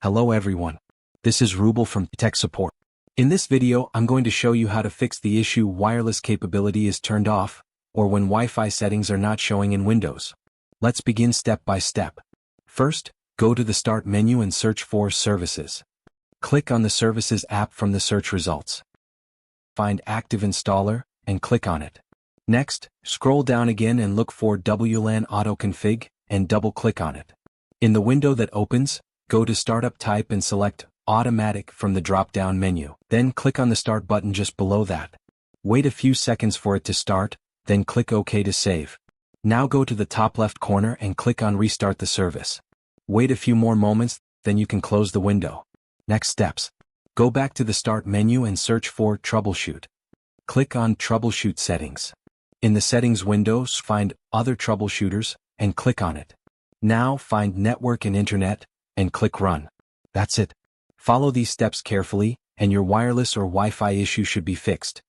Hello everyone. This is Rubel from eTech support. In this video, I'm going to show you how to fix the issue wireless capability is turned off, or when Wi-Fi settings are not showing in Windows. Let's begin step by step. First, go to the Start menu and search for Services. Click on the Services app from the search results. Find Active Installer, and click on it. Next, scroll down again and look for WLAN Auto Config, and double-click on it. In the window that opens, go to Startup Type and select Automatic from the drop-down menu. Then click on the Start button just below that. Wait a few seconds for it to start, then click OK to save. Now go to the top left corner and click on Restart the service. Wait a few more moments, then you can close the window. Next steps. Go back to the Start menu and search for Troubleshoot. Click on Troubleshoot Settings. In the Settings window, find Other Troubleshooters, and click on it. Now find Network and Internet, and click Run. That's it. Follow these steps carefully, and your wireless or Wi-Fi issue should be fixed.